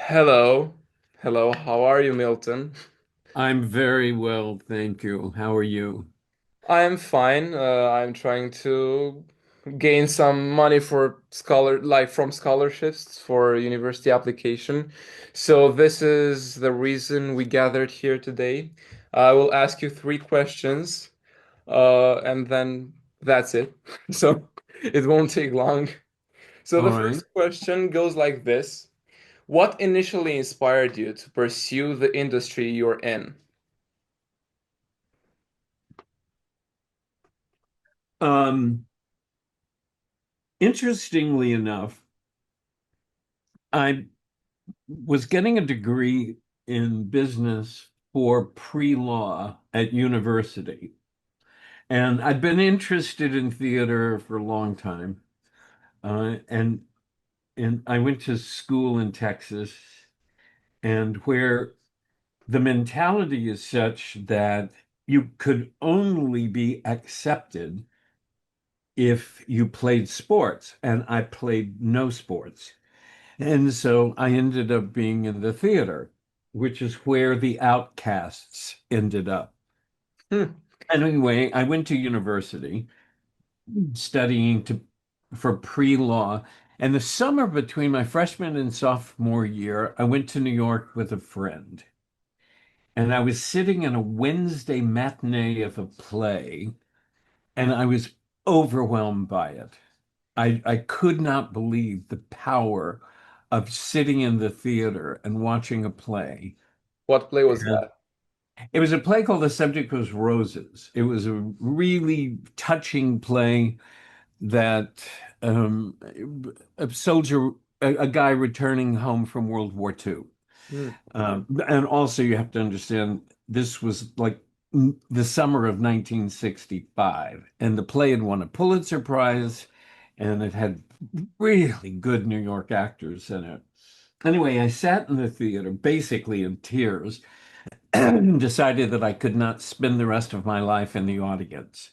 Hello. Hello. How are you, Milton? I'm very well, thank you. How are you? I'm fine. I'm trying to gain some money for from scholarships for university application. So this is the reason we gathered here today. I will ask you three questions, and then that's it. So it won't take long. So the All right. first question goes like this. What initially inspired you to pursue the industry you're in? Um, Interestingly enough, I was getting a degree in business for pre-law at university, and I'd been interested in theater for a long time. And I went to school in Texas, and where the mentality is such that you could only be accepted if you played sports, and I played no sports. And so I ended up being in the theater, which is where the outcasts ended up. Hmm. Anyway, I went to university studying for pre-law. And the summer between my freshman and sophomore year, I went to New York with a friend. And I was sitting in a Wednesday matinee of a play, and I was overwhelmed by it. I could not believe the power of sitting in the theater and watching a play. What play was And that? it was a play called The Subject Was Roses. It was a really touching play that um, a soldier, a guy returning home from World War II. Hmm. And also, you have to understand, this was like the summer of 1965, and the play had won a Pulitzer Prize, and it had really good New York actors in it. Anyway, I sat in the theater basically in tears and decided that I could not spend the rest of my life in the audience.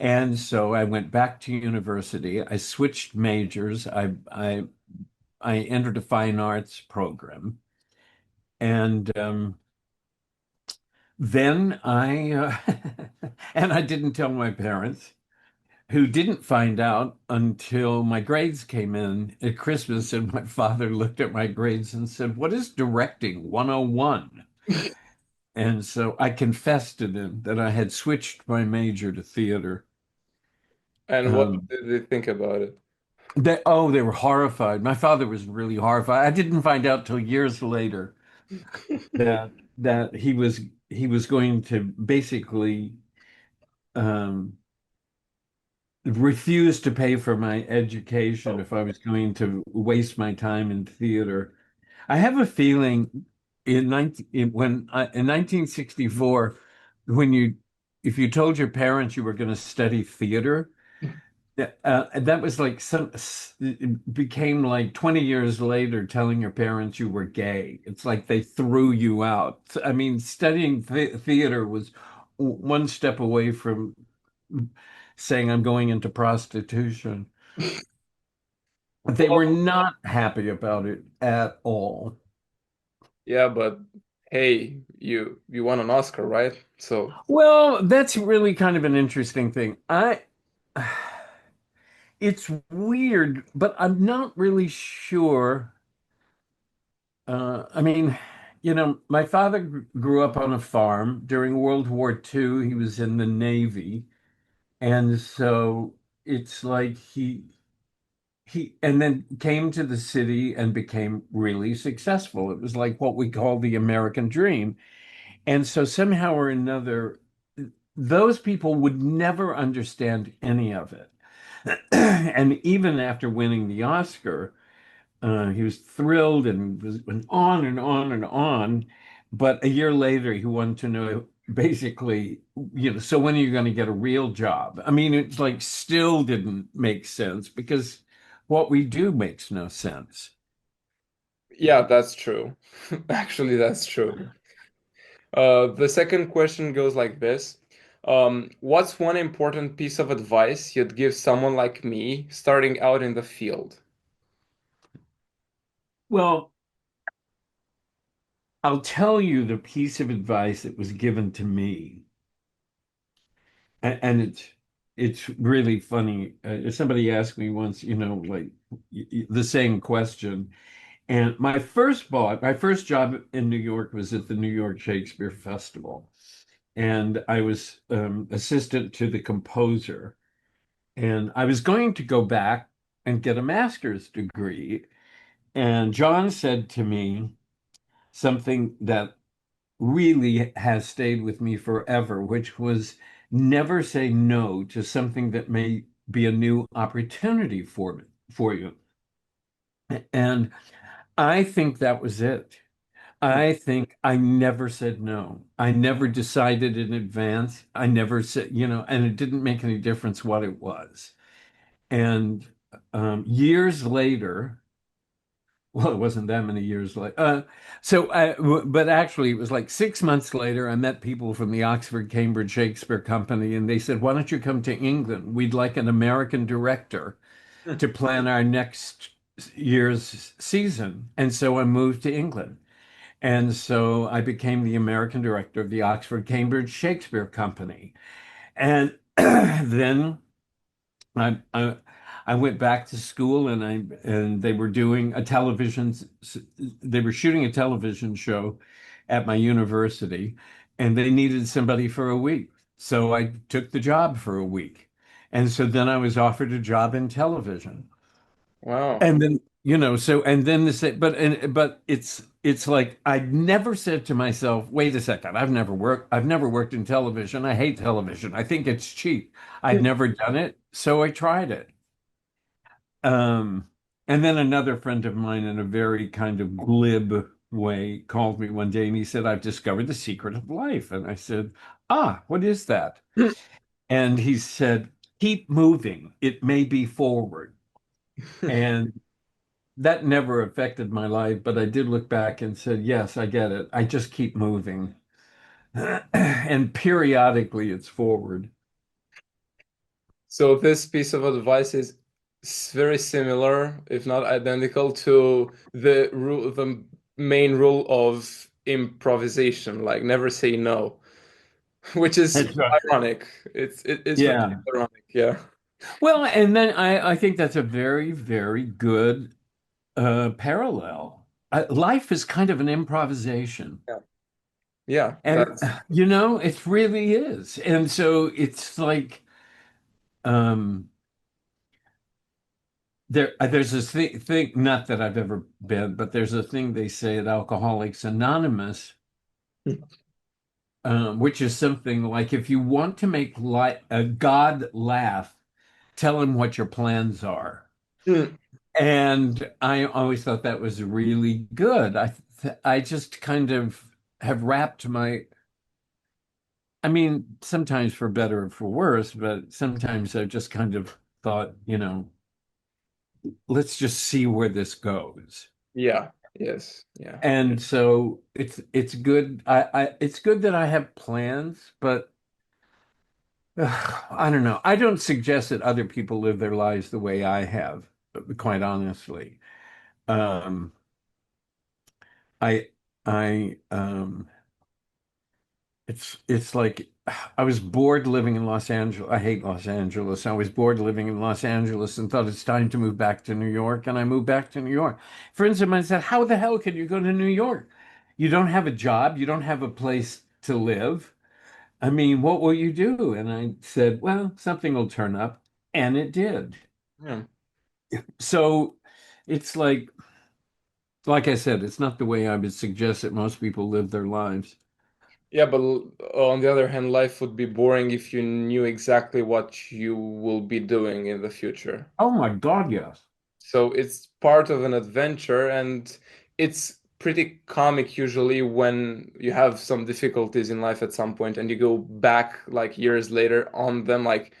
And so I went back to university. I switched majors. I entered a fine arts program. And then and I didn't tell my parents, who didn't find out until my grades came in at Christmas. And my father looked at my grades and said, "What is directing 101?" And so I confessed to them that I had switched my major to theater. And what Um, did they think about it? they were horrified. My father was really horrified. I didn't find out till years later that he was going to basically um, refused to pay for my education Oh. if I was going to waste my time in theater. I have a feeling in 1964, when you if you told your parents you were going to study theater, that was like it became like 20 years later telling your parents you were gay. It's like they threw you out. I mean, studying theater was one step away from saying I'm going into prostitution. They were Well, not happy about it at all. yeah, but hey, you won an Oscar, right? So Well, that's really kind of an interesting thing. It's weird, but I'm not really sure. I mean, my father grew up on a farm during World War II. He was in the Navy, and so it's like he and then came to the city and became really successful. It was like what we call the American dream. And so somehow or another, those people would never understand any of it. And even after winning the Oscar, he was thrilled and went on and on and on. But a year later, he wanted to know basically, so when are you going to get a real job? I mean, it's like still didn't make sense because what we do makes no sense. yeah, that's true. Actually, that's true. The second question goes like this. What's one important piece of advice you'd give someone like me starting out in the field? Well, I'll tell you the piece of advice that was given to me, and it's really funny. Somebody asked me once, like the same question. And my first job in New York was at the New York Shakespeare Festival, and I was assistant to the composer. And I was going to go back and get a master's degree. And John said to me something that really has stayed with me forever, which was never say no to something that may be a new opportunity for you. And I think that was it. I think I never said no. I never decided in advance. I never said, and it didn't make any difference what it was. And years later, well, it wasn't that many years later. But actually, it was like 6 months later, I met people from the Oxford Cambridge Shakespeare Company, and they said, "Why don't you come to England? We'd like an American director to plan our next year's season." And so I moved to England. And so I became the American director of the Oxford Cambridge Shakespeare Company. And then I I went back to school and they were doing they were shooting a television show at my university and they needed somebody for a week. So I took the job for a week. And so then I was offered a job in television. Wow. And then, so and then but it's like I never said to myself, wait a second, I've never worked in television. I hate television. I think it's cheap. I'd never done it, so I tried it. Um, and then another friend of mine in a very kind of glib way called me one day and he said, I've discovered the secret of life. And I said, what is that? And he said, keep moving. It may be forward. And that never affected my life, but I did look back and said, yes, I get it. I just keep moving. And periodically it's forward. So this piece of advice is very similar, if not identical, to the main rule of improvisation, like never say no, which is That's right. ironic. It's really Yeah. ironic, yeah. Well, and then I think that's a very, very good parallel. Life is kind of an improvisation. Yeah. Yeah, And, it really is. And so it's like, um, there's this thing, not that I've ever been, but there's a thing they say at Alcoholics Anonymous, which is something like if you want to make a God laugh, tell him what your plans are. Mm, And I always thought that was really good. I just kind of have wrapped I mean, sometimes for better or for worse, but sometimes I've just kind of thought, let's just see where this goes. yeah, yes, yeah. And so it's good. It's good that I have plans, but I don't know. I don't suggest that other people live their lives the way I have, quite honestly. Um, I I it's like I was bored living in Los Angeles. I hate Los Angeles. I was bored living in Los Angeles and thought it's time to move back to New York, and I moved back to New York. Friends of mine said, "How the hell can you go to New York? You don't have a job, you don't have a place to live. I mean, what will you do?" And I said, "Well, something will turn up." And it did. Yeah. So it's like I said, it's not the way I would suggest that most people live their lives. Yeah, but on the other hand, life would be boring if you knew exactly what you will be doing in the future. Oh my God, yes. So it's part of an adventure, and it's pretty comic usually when you have some difficulties in life at some point and you go back like years later on them, like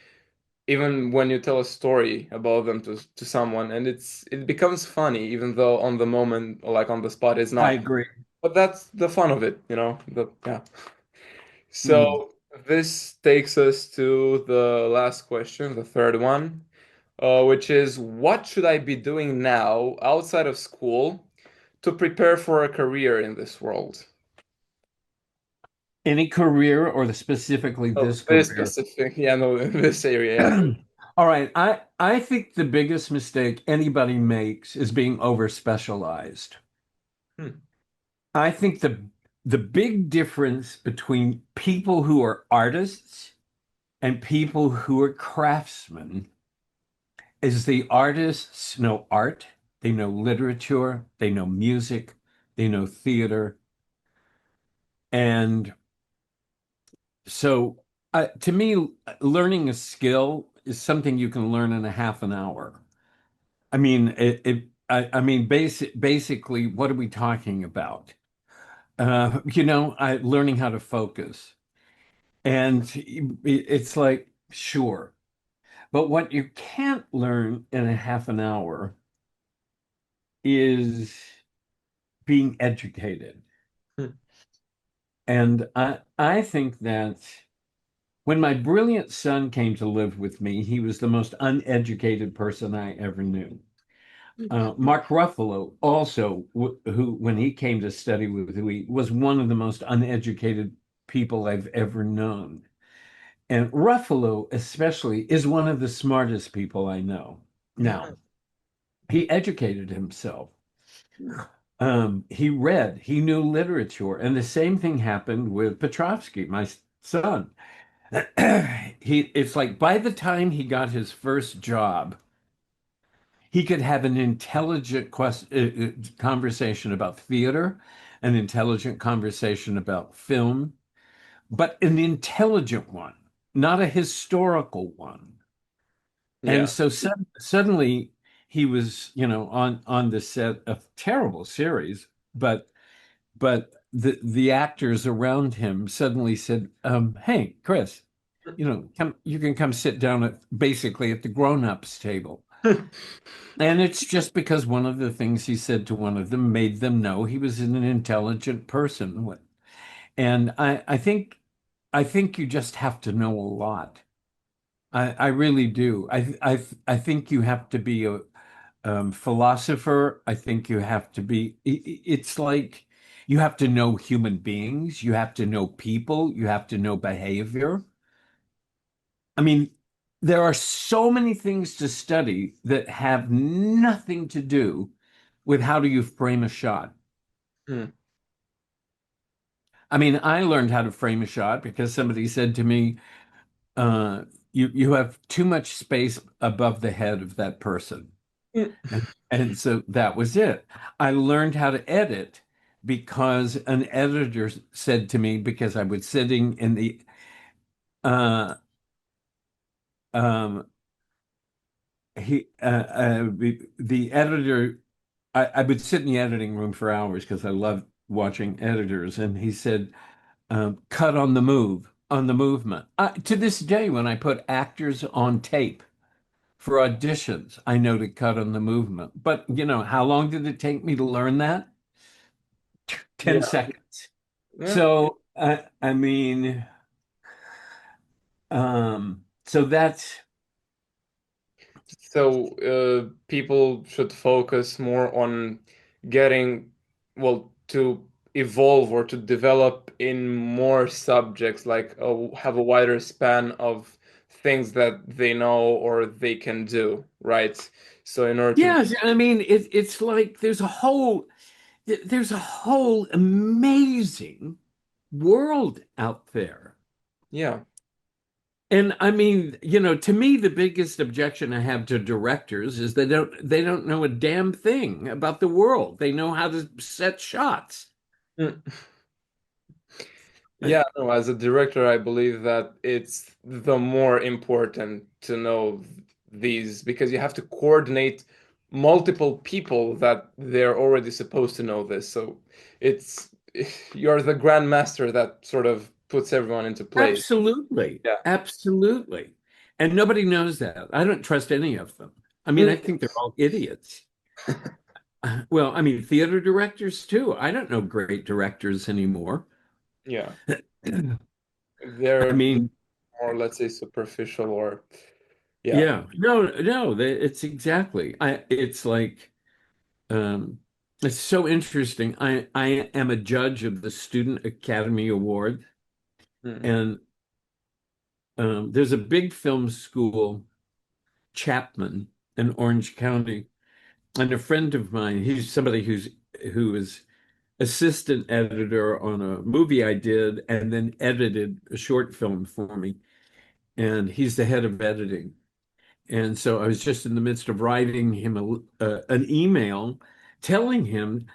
even when you tell a story about them to someone, and it becomes funny, even though on the moment or like on the spot it's I not. agree. But that's the fun of it, yeah. Hmm. So this takes us to the last question, the third one, which is what should I be doing now outside of school to prepare for a career in this world? Any career or specifically Oh, this very career? specific. Yeah, no, in this area, All right. I think the biggest mistake anybody makes is being over specialized. yeah. Hmm. I think the big difference between people who are artists and people who are craftsmen is the artists know art, they know literature, they know music, they know theater. And so to me, learning a skill is something you can learn in a half an hour. I mean, I mean, basically, what are we talking about? Learning how to focus. And it's like, sure. But what you can't learn in a half an hour is being educated. Hmm. And I think that when my brilliant son came to live with me, he was the most uneducated person I ever knew. Mark Ruffalo also, who when he came to study with me, was one of the most uneducated people I've ever known. And Ruffalo, especially, is one of the smartest people I know. Now, he educated himself. He read, he knew literature, and the same thing happened with Petrovsky, my son. It's like by the time he got his first job, he could have an intelligent conversation about theater, an intelligent conversation about film, but an intelligent one, not a historical one. And Yeah. so suddenly he was, on the set of terrible series, but the actors around him suddenly said, "Hey, Chris, you can come sit down at basically at the grown-ups table." And it's just because one of the things he said to one of them made them know he was an intelligent person. And I think you just have to know a lot. I really do. I think you have to be a philosopher. I think you have to be, it's like you have to know human beings, you have to know people, you have to know behavior. I mean, there are so many things to study that have nothing to do with how do you frame a shot. Hmm. I mean, I learned how to frame a shot because somebody said to me, you have too much space above the head of that person. Hmm. And so that was it. I learned how to edit because an editor said to me, because I was sitting in uh, um, the editor, I would sit in the editing room for hours because I love watching editors. And he said, cut on the move, on the movement. To this day, when I put actors on tape for auditions, I know to cut on the movement. But, how long did it take me to learn that? 10 Yeah. seconds. Yeah. So, I mean, so that's, So people should focus more on getting, well, to evolve or to develop in more subjects, like have a wider span of things that they know or they can do, right? So in order to, yes, I mean, it's like there's a whole amazing world out there. yeah. And I mean, to me, the biggest objection I have to directors is they don't know a damn thing about the world. They know how to set shots. Mm. Yeah, no, as a director, I believe that it's the more important to know these because you have to coordinate multiple people that they're already supposed to know this. So it's you're the grandmaster that sort of puts everyone into place. Absolutely. Yeah. Absolutely. And nobody knows that. I don't trust any of them. I mean, I Mm. think they're all idiots. Well, I mean, theater directors too. I don't know great directors anymore. Yeah. I They're mean, more, let's say, superficial or yeah. yeah, no, no, it's exactly. It's like, um, it's so interesting. I am a judge of the Student Academy Award. Mm. And there's a big film school, Chapman, in Orange County. And a friend of mine, he's somebody who is assistant editor on a movie I did and then edited a short film for me. And he's the head of editing. And so I was just in the midst of writing him an email telling him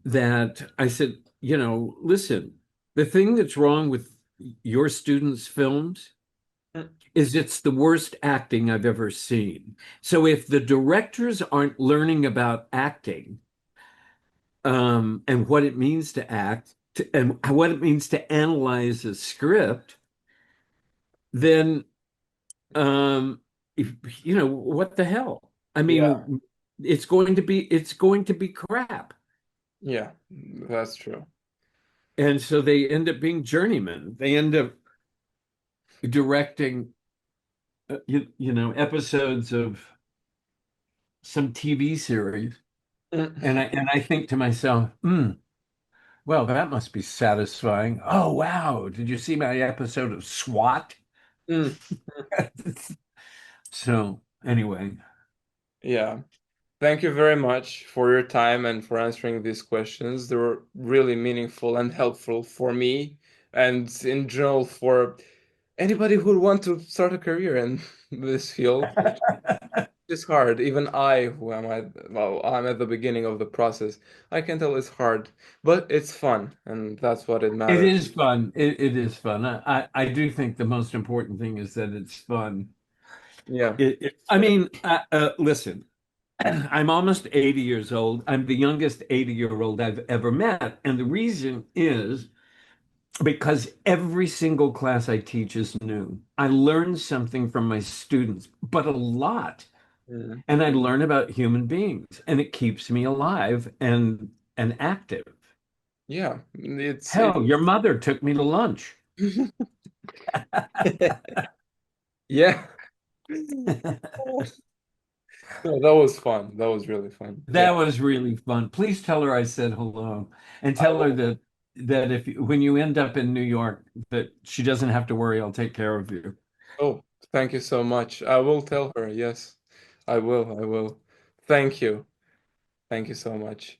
that I said, listen, the thing that's wrong with your students' films Mm. is it's the worst acting I've ever seen. So if the directors aren't learning about acting, and what it means to act, and what it means to analyze a script, then um, if, what the hell? I Yeah, mean, it's going to be crap. yeah, that's true. And so they end up being journeymen. They end up directing, episodes of some TV series. Mm. And I think to myself, well, that must be satisfying. Oh, wow. Did you see my episode of SWAT? Mm. So anyway, Yeah. Thank you very much for your time and for answering these questions. They were really meaningful and helpful for me and in general for anybody who would want to start a career in this field, which is hard. Even I, who am well, I'm at the beginning of the process. I can tell it's hard, but it's fun, and that's what it it matters. is fun. It is fun. I do think the most important thing is that it's fun. Yeah. I mean, listen, I'm almost 80 years old. I'm the youngest 80-year-old I've ever met. And the reason is because every single class I teach is new. I learn something from my students, but a lot. Mm. And I learn about human beings, and it keeps me alive and active. Yeah. It's Hell, your mother took me to lunch. yeah. No, that was fun. That was really fun. Yeah. That was really fun. Please tell her I said hello, and I tell her will. that if when you end up in New York, that she doesn't have to worry. I'll take care of you. Oh, thank you so much. I will tell her. Yes, I will. I will. Thank you. Thank you so much.